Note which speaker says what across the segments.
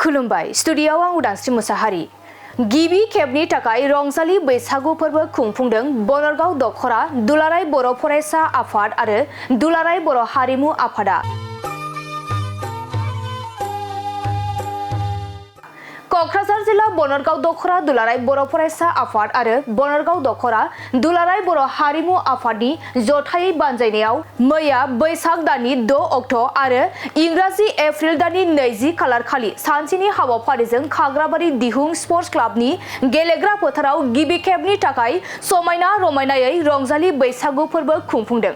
Speaker 1: खुलुमबाय स्टुडियोआव आं उदांस्रि मुसाहारि गिबि खेबनि थाखाय रंजालि बैसागु फोरबो खुंफुंदों बनरगाव दखरा दुलाराय बर' फरायसा आफाद आरो दुलाराय बर' हारिमु आफादा। क'क्राझार जिल्ला बनरगाव दखरा दुलाराय बर' फरायसा आफाद आरो बनरगाव दखरा दुलाराय बर' हारिमु आफादनि जथायै बानजायनायाव मैया बैसाग दाननि 6 अक्ट' आरो इंराजि एप्रिल दाननि 20 खालार खालि सानसेनि हाबाफारिजों खाग्राबारि दिहुं स्पर्ट्स क्लाबनि गेलेग्रा फोथाराव गिबि खेबनि थाखाय समायना रमायनायै रंजालि बैसागु फोरबो खुंफुंदों।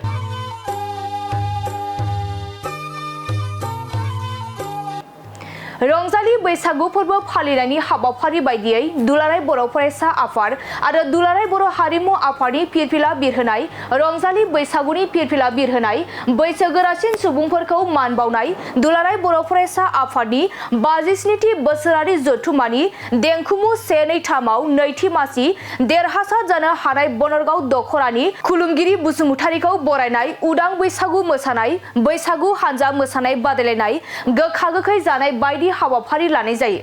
Speaker 1: रंजालि बैसागु फोरबो फालिनायनि हाबाफारि बायदियै दुलाराय बर' फरायसा आफाद आरो दुलाराय बर' हारिमु आफादनि फिरफिला बिरहोनाय रंजालि बैसागुनि फिरफिला बिरहोनाय बैसोगोरासिन सुबुंफोरखौ मान बावनाय दुलाराय बर' फरायसा आफादनि 57थि बोसोरारि जथुम्मानि देंखोमु 1-2-3आव नैथि मासि देरहासार जानो हानाय बनरगाव दखरानि खुलुमगिरि बसुमतारीखौ बरायनाय उदां बैसागु मोसानाय बैसागु हानजा मोसानाय बादायलायनाय गोखा गोखै जानाय बायदि हाबाफारि लानाय जायो।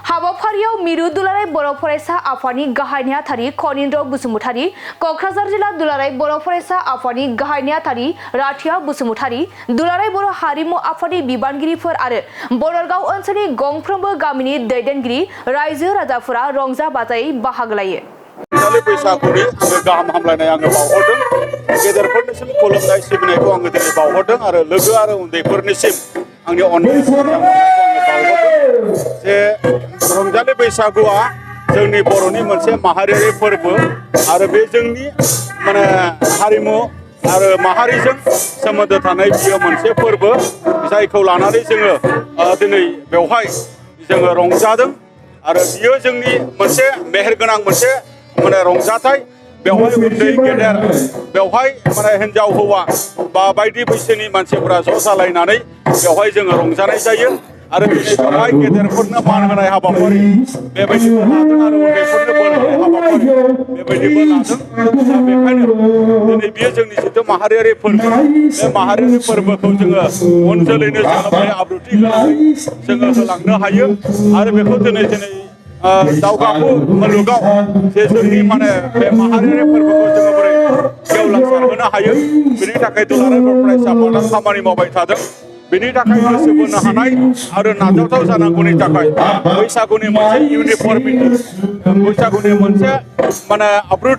Speaker 1: हाबाफारियाव मिरु दुलाराय बर' फरायसा आफादनि गाहाय नेहाथारि कनिन्द्र बसुमतारी, क'क्राझार जिल्ला दुलाराय बर' फरायसा आफादनि गाहाय नेहाथारि राथिया बसुमतारी, दुलाराय बर' हारिमु आफादनि बिबानगिरिफोर आरो बनरगाव ओनसोलनि गंफ्रोमबो गामिनि दैदेनगिरि रायजो राजाफोरा रंजा बाजायै बाहागो लायो।
Speaker 2: बैसागुनि गाहाम हामलायनाय आङो बावहरदों। गेदेरफोरनिसिम खुलुमनाय सिबिनायखौ आङो दिनै बावहरदों आरो लोगो आरो उन्दैफोरनिसिम आंनि अननाय बावहरदों जे रंजालि बैसागुआ जोंनि बर'नि मोनसे माहारियारि फोरबो आरो बे जोंनि हारिमु आरो माहारिजों सोमोन्दो थानाय बियो मोनसे फोरबो जायखौ लानानै जोङो दिनै बेवहाय जोङो रंजादों आरो बियो जोंनि मोनसे मेहेरगोनां मोनसे रंजाथाय। बेवहाय उन्दै गेदेर बेवहाय हिन्जाव हौवा बा बायदि बैसोनि मानसिफोरा ज' जालायनानै बेवहाय जोङो रंजानाय जायो आरो दिनै बेवहाय गेदेरफोरनो मान होनाय हाबाफारि बेबायदिबो लादों आरो उन्दैफोरनो बोर होनाय हाबाफारि बेबायदिबो लादों। दा बेखायनो दिनै बियो जोंनि जिथु माहारियारि फोरबो बे माहारियारि फोरबोखौ जोङो उन जोलैनो जोङो आब्रुथि गोनाङै जोङो होलांनो हायो आरो बेखौ दिनै दावगाफु मुलुगाव जे जोंनि बे माहारियारि फोरबोखौ जोङो बोरै गेवलांसारहोनो हायो बेनि थाखाय दुलाराय बर' फरायसा आफादा खामानि मावबाय थादों। बेनि थाखाय गोसो बोनो हानाय आरो नाजावथाव जानांगौनि थाखाय बैसागुनि मोनसे इउनिफर्मिटि बैसागुनि मोनसे आब्रुथ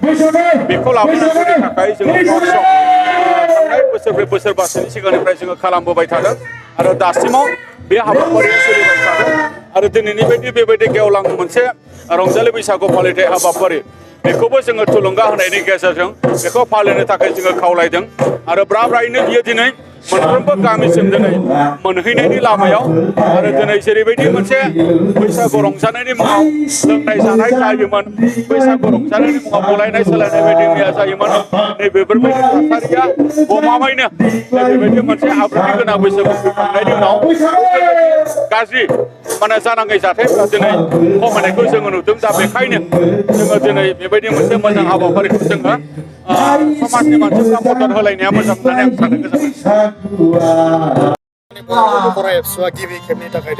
Speaker 2: बेखौ लाबोनांगौनि थाखाय जोङो थांनाय बोसोरब्रै बोसोरबासोनि सिगांनिफ्राय जोङो खालामबोबाय थादों आरो दासिमाव बे हाबाफारिया सोलिबाय थादों आरो दिनैनि बायदि बेबायदि गेवलां मोनसे रंजालि बैसागु फालिथाय हाबाफारि बेखौबो जोङो थुलुंगा होनायनि गेजेरजों बेखौ फालिनो थाखाय जोङो खावलायदों आरो ब्रा-ब्रायैनो बियो दिनै मोनफ्रोमबो गामिसिम दिनै मोनहैनायनि लामायाव आरो दिनै जेरैबायदि मोनसे बैसागु रंजानायनि मुङाव लोंनाय जानाय जायोमोन बैसागु रंजानायनि मुङाव बुलायनाय सोलायनाय बायदि मैया जायोमोन नैबेफोरबायदि थासारिया गमामायैनो बेबायदि मोनसे आब्रुथि गोनां बैसागु फैखांनायनि उनाव गाज्रि जानाङै जाथायफोरा दिनै खमायनायखौ जोङो नुदों। दा बेखायनो जोङो दिनै बेबायदि मोनसे मोजां हाबाफारिखौ जोङो समाजनि मानसिफ्रा मदद होलायनाया मोजां होननानै आं सानो। गोजोन एबसुआ गिबि खेबनि थाखाय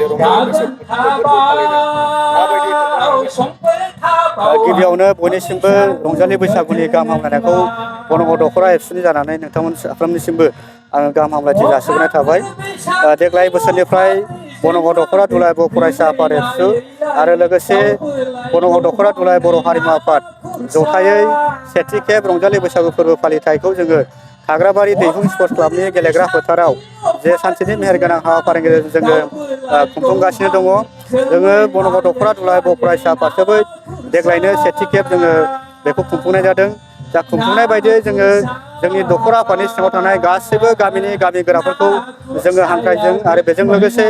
Speaker 2: गिबियावनो बयनिसिमबो रंजालि बैसागुनि गाहाम हामलायनायखौ बनरगाव दखरा एबसुनि जानानै नोंथांमोन साफ्रोमनिसिमबो आङो गाहाम हामलायथि जासिहरनाय थाबाय। देग्लाय बोसोरनिफ्राय बनरगाव दखरा दुलाराय बर' फरायसा आफाद एबसु आरो लोगोसे बनरगाव दखरा दुलाराय बर' हारिमु आफाद जथायै सेथि खेब रंजालि बैसागु फोरबो फालिथायखौ जोङो खाग्राबारि दैहुं स्पर्ट्स क्लाबनि गेलेग्रा फोथाराव जे सानसेनि मेहेरगोनां हाबाफारिनि गेजेरजों जोङो खुंफुंगासिनो दङ। जोङो बनरगाव दखरा दुलाराय बर' फरायसा आफादखौबो देग्लायनो सेथि खेब जोङो बेखौ खुंफुंनाय जादों। दा खुंफुंनाय बायदियै जोङो जोंनि दखरा आफादनि सिङाव थानाय गासैबो गामिनि गामि गोराफोरखौ जोङो हांख्रायदों आरो बेजों लोगोसे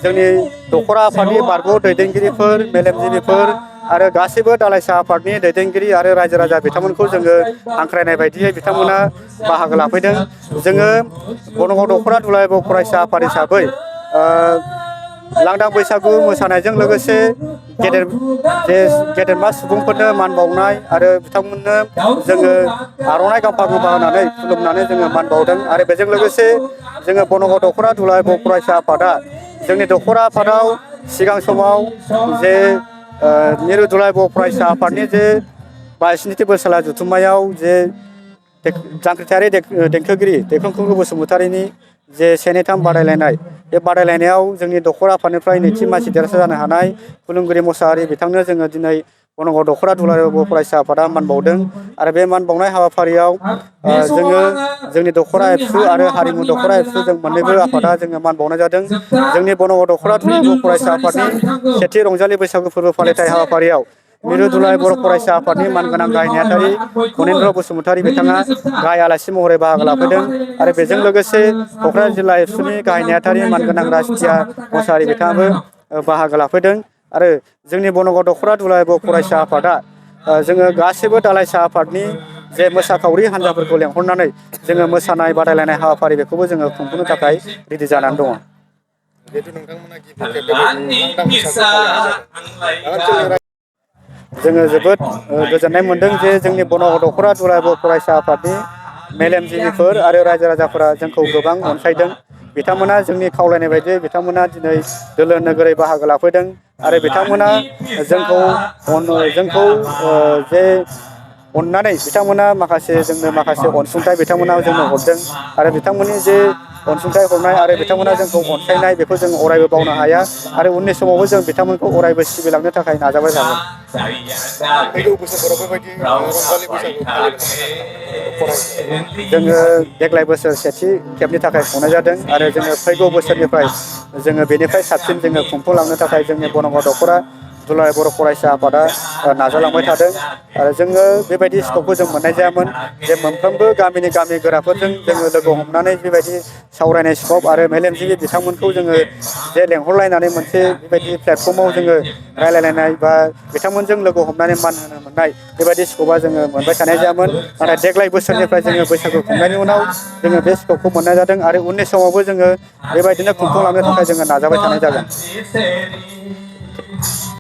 Speaker 2: जोंनि दखरा आफादनि बारग' दैदेनगिरिफोर मेलेमजिबिफोर आरो गासैबो दालाइसा आफादनि दैदेनगिरि आरो रायजो राजा बिथांमोनखौ जोङो हांख्रायनाय बायदियै बिथांमोना बाहागो लाफैदों। जोङो बनरगाव दखरा दुलाराय बर' फरायसा आफाद हिसाबै लांदां बैसागु मोसानायजों लोगोसे गेदेरमा सुबुंफोरनो मान बावनाय आरो बिथांमोननो जोङो आर'नाइ गांफा गांफा होनानै खुलुमनानै जोङो मान बावदों आरो बेजों लोगोसे जोङो बनरगाव दखरा दुलाराय बर' फरायसा आफादा जोंनि दखरा आफादाव
Speaker 3: सिगां समाव जे मिरु दुलाराय बर' फरायसा आफादनि जे 22थि बोसोरला जथुम्मायाव जे जांख्रिथायारि देंखोगिरि दैखांखुंगुर बसुमतारिनि जे 1-3 बादायलायनाय बे बादायलायनायाव जोंनि दखरा आफादनिफ्राय नैथि मासि देरहासार जानो हानाय खुलुमगिरि मोसाहारि बिथांनो जोङो दिनै गणगौर दखरा दुलाराय बर' फरायसा आफादा मान बावदों आरो बे मान बावनाय हाबाफारियाव जोङो जोंनि दखरा एबसु आरो हारिमु दखरा एबसु जों मोननैबो आफादा जोङो मान बावनाय जादों। जोंनि गणगौर दखरा दुलाराय बर' फरायसा आफादनि सेथि रंजालि बैसागु फोरबो फालिथाय हाबाफारियाव मिरु दुलाराय बर' फरायसा आफादनि मानगोनां गाहाय नेहाथारि फनेन्द्र बसुमतारि बिथाङा गाहाय आलासि महरै बाहागो लाफैदों आरो बेजों लोगोसे क'क्राझार जिल्ला एबसुनि गाहाय नेहाथारि मानगोनां राजदिया मोसाहारि बिथाङाबो बाहागो लाफैदों आरो जोंनि गणगौर दखरा दुलाराय बर' फरायसा आफादा जोङो गासैबो दालाइसा आफादनि जे मोसाखावरि हान्जाफोरखौ लेंहरनानै जोङो मोसानाय बादायलायनाय हाबाफारि बेखौबो जोङो खुंफुंनो थाखाय रेडि जानानै दङ।
Speaker 4: जिहेतु नोंथांमोना गिबि खेब बेबायदि लांदां बैसागु फालिनाय जादों।
Speaker 3: जोङो जोबोद गोजोननाय मोनदों जे जोंनि गणगौर दखरा दुलाराय बर' फरायसा आफादनि मेलेमजिबिफोर आरो रायजो राजाफोरा जोंखौ गोबां अनसायदों। बिथांमोना जोंनि खावलायनाय बायदि बिथांमोना दिनै दोलो नोगोरै बाहागो लाफैदों आरो बिथांमोना जोंखौ जे अननानै बिथांमोना जोंनो माखासे अनसुंथाइ बिथांमोना जोंनो हरदों आरो बिथांमोननि जे अनसुंथाइ हरनाय आरो बिथांमोना जोंखौ अनसायनाय बेखौ जों अरायबो बावनो हाया आरो उननि समावबो जों बिथांमोनखौ अरायबो सिबिलांनो थाखाय नाजाबाय थागोन।
Speaker 4: फैगौ बोसोरफोराव बेबायदि रंजालि बैसागु फालिगोन फरायसा
Speaker 3: जोङो देग्लाय बोसोर सेथि खेबनि थाखाय खुंनाय जादों आरो जोङो फैगौ बोसोरनिफ्राय जोङो बेनिफ्राय साबसिन जोङो खुंफुंलांनो थाखाय जोंनि गणगौर दखरा दुलाराय बर' फरायसा आफादा नाजालांबाय थादों आरो जोङो बेबायदि स्कपखौ जों मोननाय जायामोन जे मोनफ्रोमबो गामि गोराफोरजों जोङो लोगो हमनानै बेबायदि सावरायनाय स्कप आरो मेलेमजिबि बिथांमोनखौ जोङो जे लेंहरलायनानै मोनसे बेबायदि प्लेटफर्माव जोङो रायलायलायनाय बा बिथांमोनजों लोगो हमनानै मान होनो मोननाय बेबायदि स्कपा जोङो मोनबाय थानाय जायामोन। नाथाय देग्लाय बोसोरनिफ्राय जोङो बैसागु खुंनायनि उनाव जोङो बे स्कपखौ मोननाय जादों आरो उननि समावबो जोङो बेबायदिनो खुंफुंलांनो थाखाय जोङो नाजाबाय थानाय जागोन।